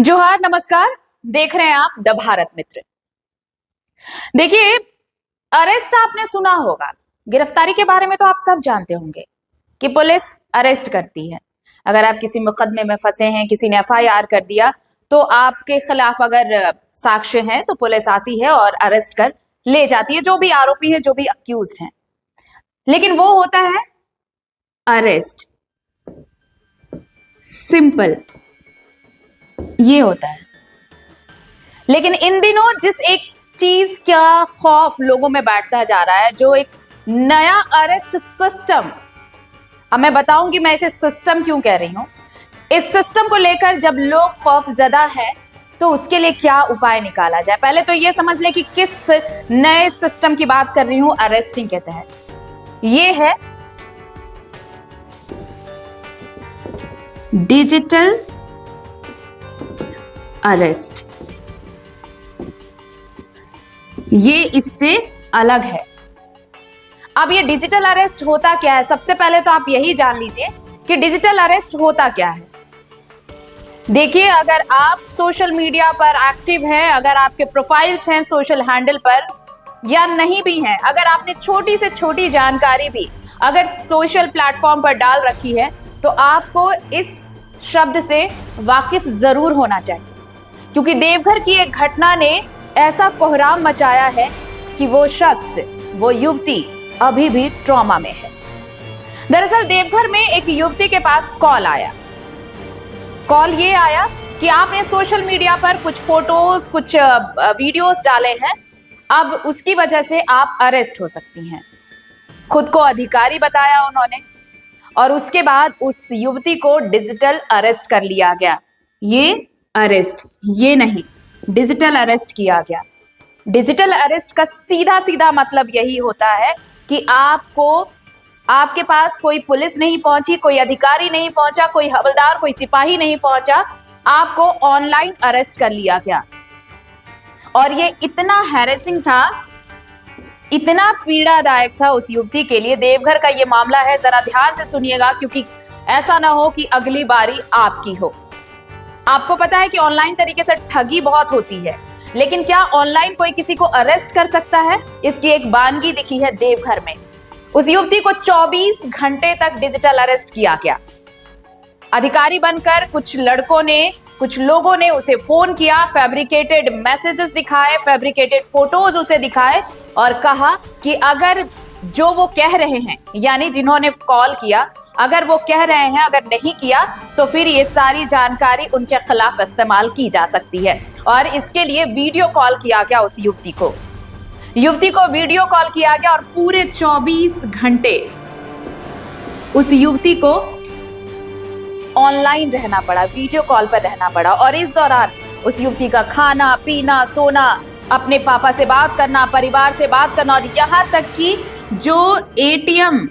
जोहार, नमस्कार। देख रहे हैं आप द भारत मित्र। देखिए, अरेस्ट आपने सुना होगा। गिरफ्तारी के बारे में तो आप सब जानते होंगे कि पुलिस अरेस्ट करती है। अगर आप किसी मुकदमे में फंसे हैं, किसी ने एफआईआर कर दिया, तो आपके खिलाफ अगर साक्ष्य हैं तो पुलिस आती है और अरेस्ट कर ले जाती है, जो भी आरोपी है, जो भी अक्यूज्ड हैं। लेकिन वो होता है अरेस्ट, सिंपल ये होता है। लेकिन इन दिनों जिस एक चीज का खौफ लोगों में बैठता जा रहा है, जो एक नया अरेस्ट सिस्टम, अब मैं बताऊंगी मैं इसे सिस्टम क्यों कह रही हूं। इस सिस्टम को लेकर जब लोग खौफजदा है तो उसके लिए क्या उपाय निकाला जाए। पहले तो ये समझ ले कि किस नए सिस्टम की बात कर रही हूं अरेस्टिंग के तहत। ये है डिजिटल अरेस्ट। ये इससे अलग है। अब ये डिजिटल अरेस्ट होता क्या है, सबसे पहले तो आप यही जान लीजिए कि डिजिटल अरेस्ट होता क्या है। देखिए, अगर आप सोशल मीडिया पर एक्टिव हैं, अगर आपके प्रोफाइल्स हैं सोशल हैंडल पर या नहीं भी हैं, अगर आपने छोटी से छोटी जानकारी भी अगर सोशल प्लेटफॉर्म पर डाल रखी है, तो आपको इस शब्द से वाकिफ जरूर होना चाहिए। क्योंकि देवघर की एक घटना ने ऐसा कोहराम मचाया है कि वो शख्स, वो युवती अभी भी ट्रॉमा में है। दरअसल देवघर में एक युवती के पास कॉल आया। कॉल ये आया कि आपने सोशल मीडिया पर कुछ फोटोज, कुछ वीडियोस डाले हैं, अब उसकी वजह से आप अरेस्ट हो सकती हैं। खुद को अधिकारी बताया उन्होंने और उसके बाद उस युवती को डिजिटल अरेस्ट कर लिया गया। ये अरेस्ट, ये नहीं, डिजिटल अरेस्ट किया गया। डिजिटल अरेस्ट का सीधा सीधा मतलब यही होता है कि आपके पास कोई पुलिस नहीं पहुंची, कोई अधिकारी नहीं पहुंचा, कोई हवलदार, कोई सिपाही नहीं पहुंचा, आपको ऑनलाइन अरेस्ट कर लिया गया। और ये इतना हैरेसिंग था, इतना पीड़ादायक था उस युवती के लिए। देवघर का ये मामला है, जरा ध्यान से सुनिएगा, क्योंकि ऐसा ना हो कि अगली बारी आपकी हो। आपको पता है कि ऑनलाइन तरीके से ठगी बहुत होती है, लेकिन क्या ऑनलाइन कोई किसी को अरेस्ट कर सकता है? इसकी एक वानगी दिखी है देवघर में। उस युवती को 24 घंटे तक डिजिटल अरेस्ट किया गया। अधिकारी बनकर कुछ लड़कों ने, कुछ लोगों ने उसे फोन किया, फैब्रिकेटेड मैसेजेस दिखाए, फैब्रिकेटेड फोटोज उसे दिखाए और कहा कि अगर जो वो कह रहे हैं, यानी जिन्होंने कॉल किया, अगर वो कह रहे हैं, अगर नहीं किया तो फिर ये सारी जानकारी उनके खिलाफ इस्तेमाल की जा सकती है। और इसके लिए वीडियो कॉल किया गया उस युवती को वीडियो कॉल किया गया और पूरे 24 घंटे उस युवती को ऑनलाइन रहना पड़ा, वीडियो कॉल पर रहना पड़ा। और इस दौरान उस युवती का खाना पीना, सोना, अपने पापा से बात करना, परिवार से बात करना, और यहां तक कि जो एटीएम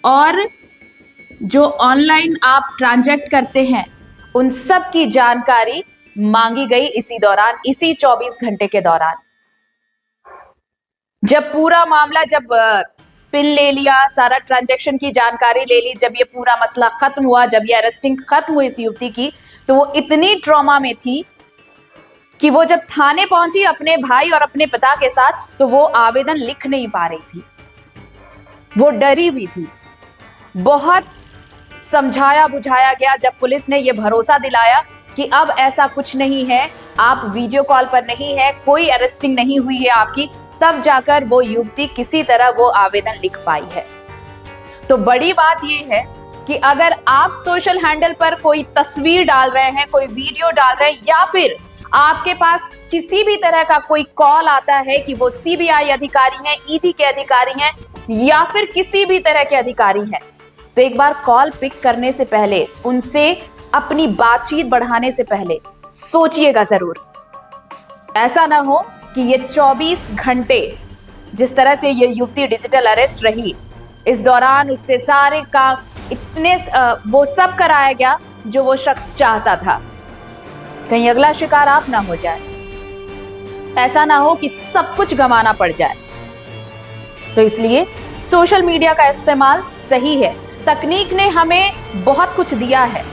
और जो ऑनलाइन आप ट्रांजैक्ट करते हैं, उन सब की जानकारी मांगी गई इसी दौरान, इसी 24 घंटे के दौरान। जब पूरा मामला, जब पिन ले लिया, सारा ट्रांजैक्शन की जानकारी ले ली, जब ये पूरा मसला खत्म हुआ, जब ये अरेस्टिंग खत्म हुई इस युवती की, तो वो इतनी ट्रॉमा में थी कि वो जब थाने पहुंची अपने भाई और अपने पिता के साथ, तो वो आवेदन लिख नहीं पा रही थी। वो डरी हुई थी। बहुत समझाया बुझाया गया। जब पुलिस ने ये भरोसा दिलाया कि अब ऐसा कुछ नहीं है, आप वीडियो कॉल पर नहीं है, कोई अरेस्टिंग नहीं हुई है आपकी, तब जाकर वो युवती किसी तरह वो आवेदन लिख पाई है। तो बड़ी बात ये है कि अगर आप सोशल हैंडल पर कोई तस्वीर डाल रहे हैं, कोई वीडियो डाल रहे हैं, या फिर आपके पास किसी भी तरह का कोई कॉल आता है कि वो सीबीआई अधिकारी हैं, ईडी के अधिकारी हैं, या फिर किसी भी तरह के अधिकारी हैं, तो एक बार कॉल पिक करने से पहले, उनसे अपनी बातचीत बढ़ाने से पहले सोचिएगा जरूर। ऐसा ना हो कि ये 24 घंटे जिस तरह से ये युवती डिजिटल अरेस्ट रही, इस दौरान उससे सारे काम इतने वो सब कराया गया जो वो शख्स चाहता था। कहीं अगला शिकार आप ना हो जाए, ऐसा ना हो कि सब कुछ गंवाना पड़ जाए। तो इसलिए सोशल मीडिया का इस्तेमाल सही है। तकनीक ने हमें बहुत कुछ दिया है,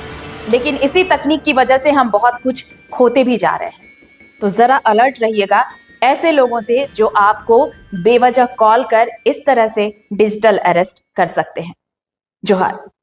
लेकिन इसी तकनीक की वजह से हम बहुत कुछ खोते भी जा रहे हैं। तो जरा अलर्ट रहिएगा ऐसे लोगों से जो आपको बेवजह कॉल कर इस तरह से डिजिटल अरेस्ट कर सकते हैं। जोहार।